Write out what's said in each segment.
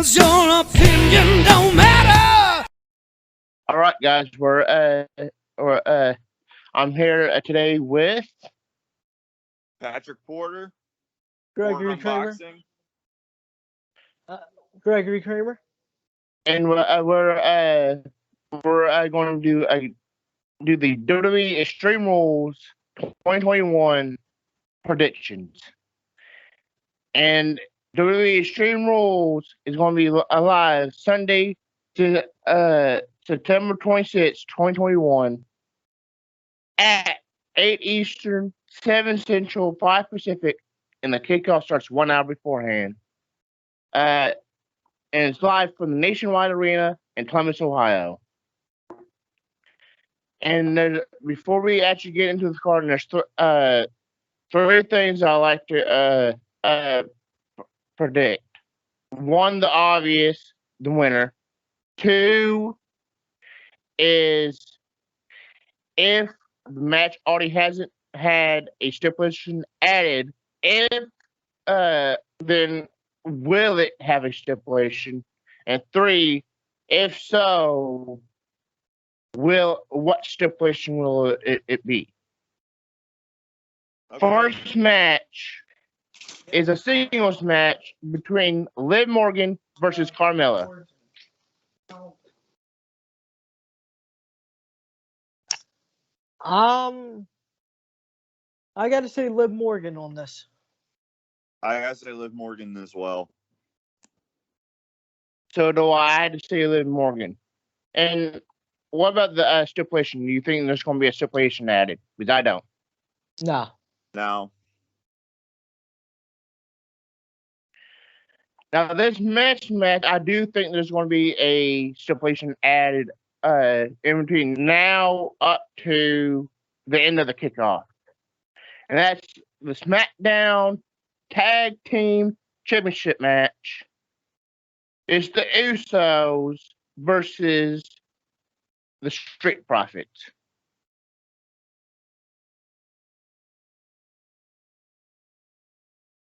'cause your opinion don't matter. All right, guys, I'm here today with Patrick Porter, Gregory Kramer. Unboxing. Gregory Kramer. and we're going to do the WWE Extreme Rules 2021 predictions. And WWE Extreme Rules is going to be live Sunday to September 26, 2021 at 8 Eastern, 7 Central, 5 Pacific, and the kickoff starts 1 hour beforehand. And it's live from the Nationwide Arena in Columbus, Ohio. And before we actually get into the card, there's three things I like to predict. One, the obvious, the winner. Two is if the match already hasn't had a stipulation added, then will it have a stipulation? And three, if so, what stipulation will it be? Okay. First match is a singles match between Liv Morgan versus Carmela. I got to say Liv Morgan on this. I gotta say Liv Morgan as well. So do I had to say Liv Morgan. And what about the stipulation? Do you think there's going to be a stipulation added? Because I don't. Nah. Now, Now, this match, I do think there's going to be a stipulation added in between now up to the end of the kickoff. And that's the SmackDown Tag Team Championship match. It's the Usos versus the Street Profits.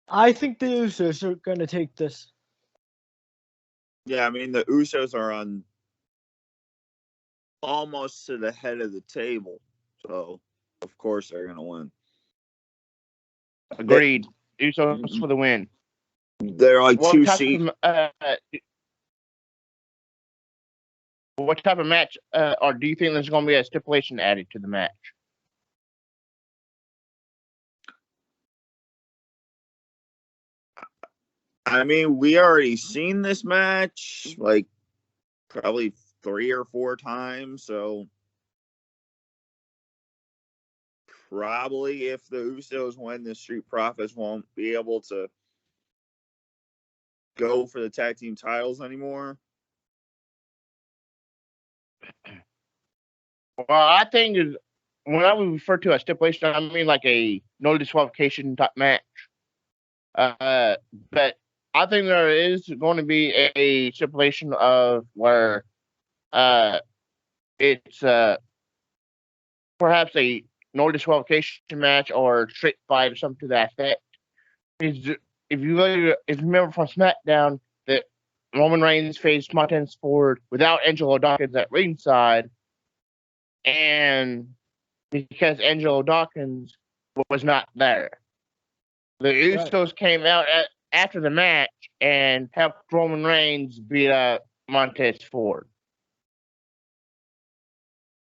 I think the Usos are going to take this. yeah, I mean the Usos are on almost to the head of the table, so of course they're gonna win. Agreed. Usos for the win. They're like What two type seats. what type of match, or do you think there's going to be a stipulation added to the match? I mean, we already seen this match like probably 3 or 4 times, so probably if the Usos win, the Street Profits won't be able to go for the tag team titles anymore. Well, I think when I would refer to a stipulation, I mean like a no disqualification type match. But I think there is going to be a stipulation of where it's perhaps a no disqualification match or straight fight or something to that effect. If you remember from SmackDown that Roman Reigns faced Montez Ford without Angelo Dawkins at ringside, and because Angelo Dawkins was not there, the Usos came out after the match and helped Roman Reigns beat up Montez Ford.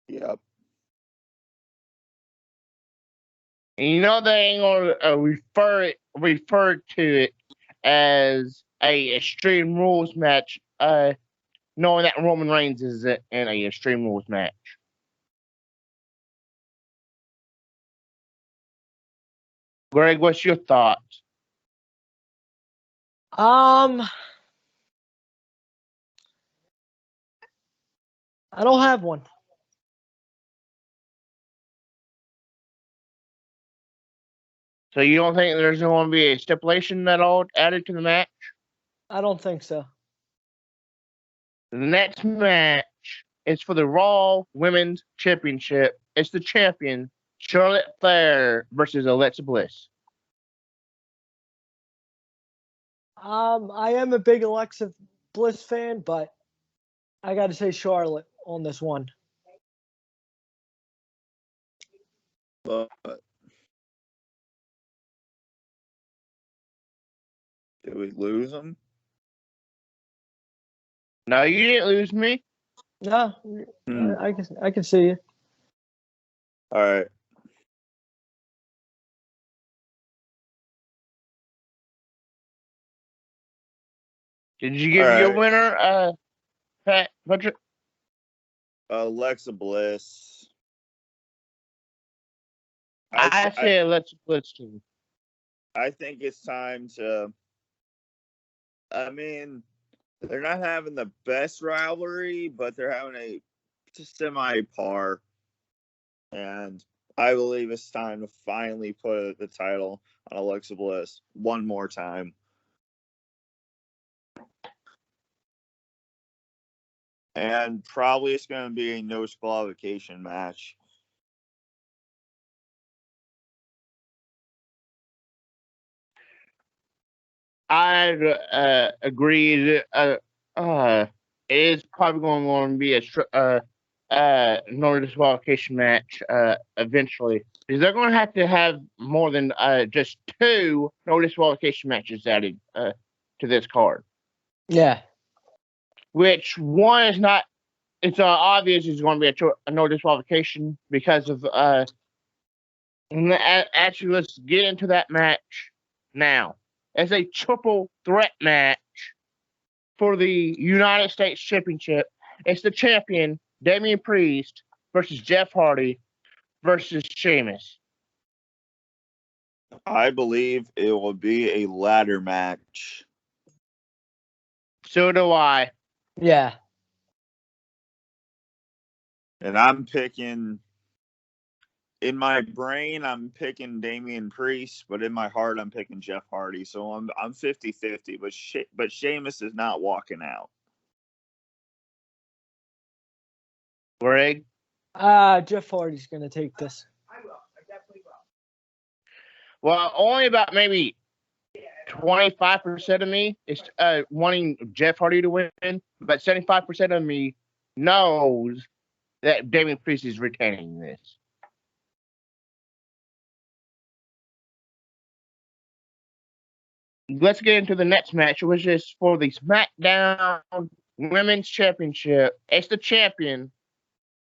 Yep. And you know they ain't gonna refer to it as a Extreme Rules match, knowing that Roman Reigns is in a Extreme Rules match. Greg, what's your thoughts? I don't have one. So you don't think there's going to be a stipulation at all added to the match? I don't think so. The next match is for the Raw Women's Championship. It's the champion, Charlotte Flair versus Alexa Bliss. I am a big Alexa Bliss fan, but I got to say Charlotte on this one. But did we lose him? No, you didn't lose me. No, I can see you. All right. Did you give All your right. winner, Pat Butcher? Alexa Bliss. I say let's do. I think it's time to. I mean, they're not having the best rivalry, but they're having a semi-par, and I believe it's time to finally put the title on Alexa Bliss one more time. And probably it's going to be a no disqualification match. I agreed. It is probably going to be a no disqualification match eventually. Because they're going to have more than just 2 no disqualification matches added to this card. Yeah. Which one is not? It's obvious it's going to be a no disqualification because of actually, let's get into that match now. It's a triple threat match for the United States Championship. It's the champion, Damien Priest, versus Jeff Hardy versus Sheamus. I believe it will be a ladder match. So do I. Yeah. And I'm picking. In my brain, I'm picking Damien Priest, but in my heart, I'm picking Jeff Hardy. So I'm 50-50, but Sheamus is not walking out. Greg? Jeff Hardy's going to take this. I definitely will. Well, only about maybe 25% of me is wanting Jeff Hardy to win, but 75% of me knows that Damien Priest is retaining this. Let's get into the next match, which is for the SmackDown Women's Championship. It's the champion,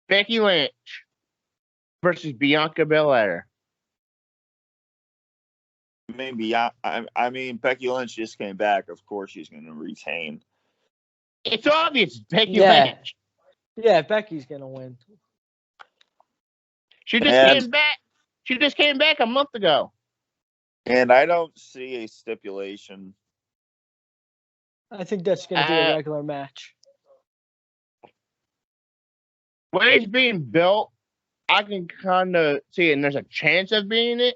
Becky Lynch, versus Bianca Belaire. I mean, Becky Lynch just came back. Of course, she's going to retain. It's obvious, Becky Lynch. Yeah, Becky's going to win. She just came back a month ago. And I don't see a stipulation. I think that's going to be a regular match. When it's being built, I can kind of see it, and there's a chance of being it.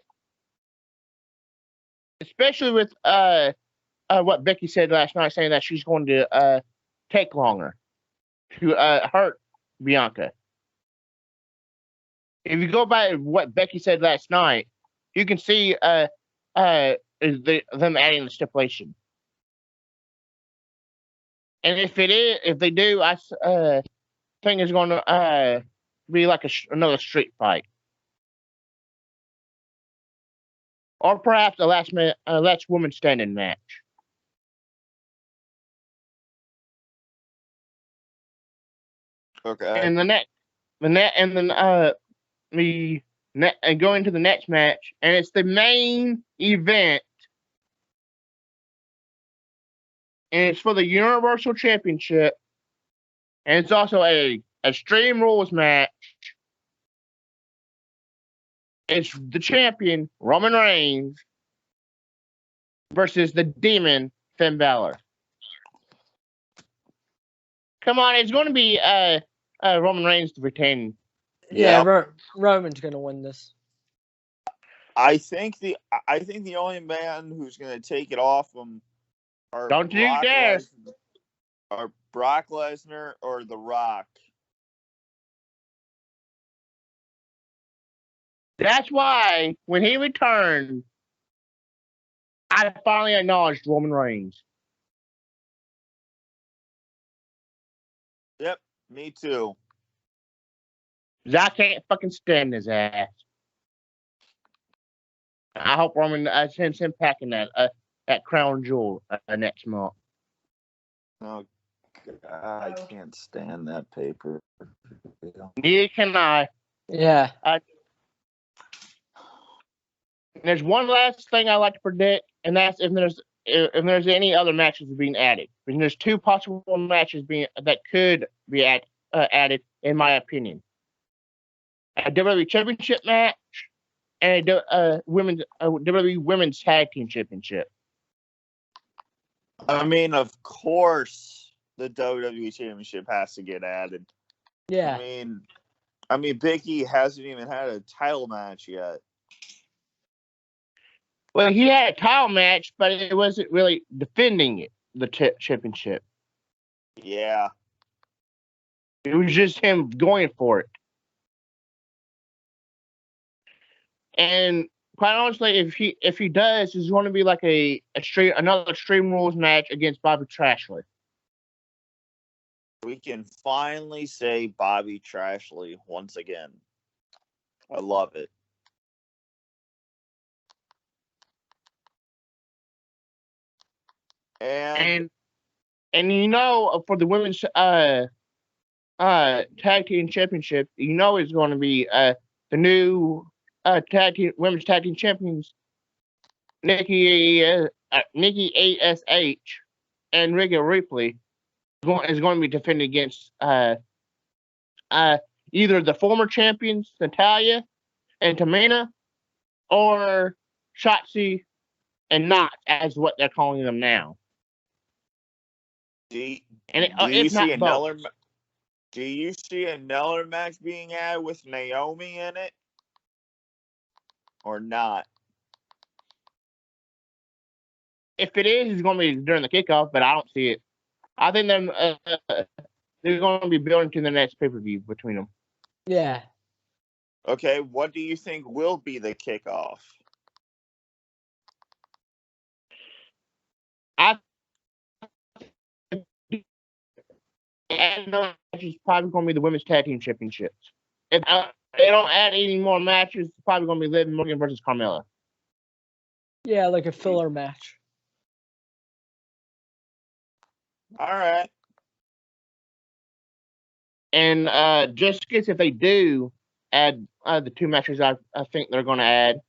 Especially with what Becky said last night, saying that she's going to take longer to hurt Bianca. If you go by what Becky said last night, you can see them adding the stipulation. And if they do, I think it's going to be like another street fight, or perhaps a last woman standing match. Okay. And going to the next match, and it's the main event, and it's for the Universal Championship, and it's also a Extreme Rules match. It's the champion, Roman Reigns, versus the Demon, Finn Balor. Come on, it's going to be Roman Reigns to retain. Yeah, Roman's going to win this. I think the only man who's going to take it off him are Don't you dare. Are Brock Lesnar or The Rock. That's why when he returned, I finally acknowledged Roman Reigns. Yep, me too. 'Cause I can't fucking stand his ass. I hope Roman sends him packing that crown jewel next month. Oh, God, I can't stand that paper. Neither can I. Yeah. There's one last thing I like to predict, and that's if there's any other matches being added. And there's two possible matches that could be added, in my opinion. A WWE Championship match and a WWE Women's Tag Team Championship. I mean, of course, the WWE Championship has to get added. Yeah. I mean, Becky hasn't even had a title match yet. Well, he had a title match, but it wasn't really defending it, the championship. Yeah. It was just him going for it. And quite honestly, if he does, it's going to be like another Extreme Rules match against Bobby Trashley. We can finally say Bobby Trashley once again. I love it. And for the women's tag team championship, it's going to be the new women's tag team champions, Nikki ASH and Rhea Ripley is going to be defending against either the former champions Natalya and Tamina, or Shotzi and Knot, as what they're calling them now. Do you see another match being added with Naomi in it, or not? If it is, it's going to be during the kickoff, but I don't see it. I think they're going to be building to the next pay-per-view between them. Yeah. Okay, what do you think will be the kickoff? It's probably going to be the women's tag team championships. If they don't add any more matches, it's probably going to be Liv Morgan versus Carmela. Yeah, like a filler match. All right. And just in case if they do add the two matches I think they're going to add,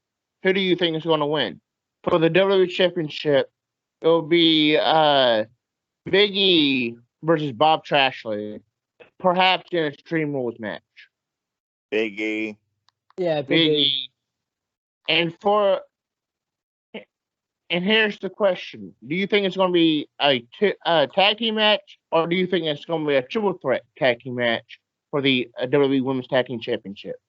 who do you think is going to win? For the WWE Championship, it will be Big E versus Bob Trashley, perhaps in a Extreme Rules match. Big E. Yeah, Big E. And here's the question: do you think it's going to be a tag team match, or do you think it's going to be a triple threat tag team match for the WWE Women's Tag Team Championship?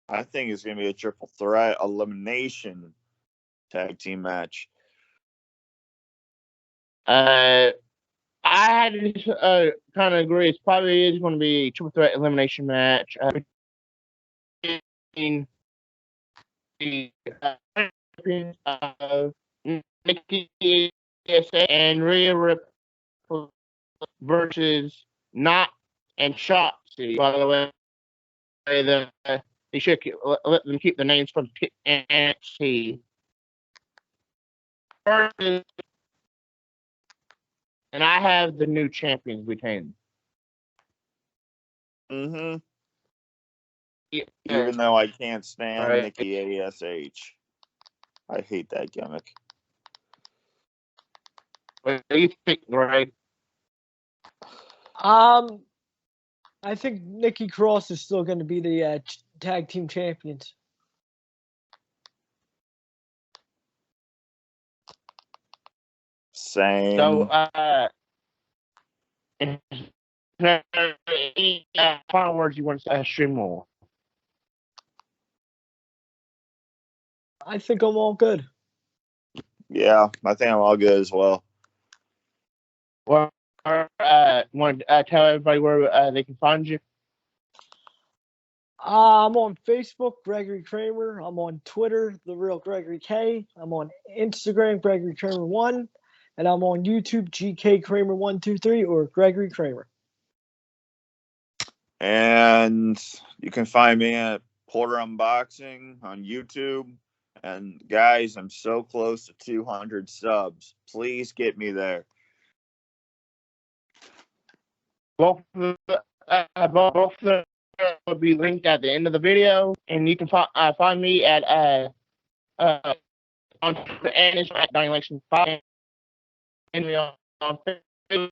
I think it's going to be a triple threat elimination tag team match. I had to kind of agree. It probably is going to be a triple threat elimination match between the champions of Nikki and Rhea Ripley versus Knot and Shotzi. By the way, they should let them keep the names from NXT. And I have the new champions retaining. Mm-hmm. Yeah. Even though I can't stand Right. Nikki ASH. I hate that gimmick. What do you think, Greg? I think Nikki Cross is still going to be the tag team champions. Same. So, any final words you want to say, stream more? I think I'm all good. Yeah, I think I'm all good as well. Well, want to tell everybody where they can find you? I'm on Facebook, Gregory Kramer. I'm on Twitter, The Real Gregory K. I'm on Instagram, Gregory Kramer 1. And I'm on YouTube, GK Kramer123 or Gregory Kramer. And you can find me at Porter Unboxing on YouTube. And guys, I'm so close to 200 subs. Please get me there. Both of them will be linked at the end of the video, and you can find me at on Twitter and Instagram at Dining 5 and me on Facebook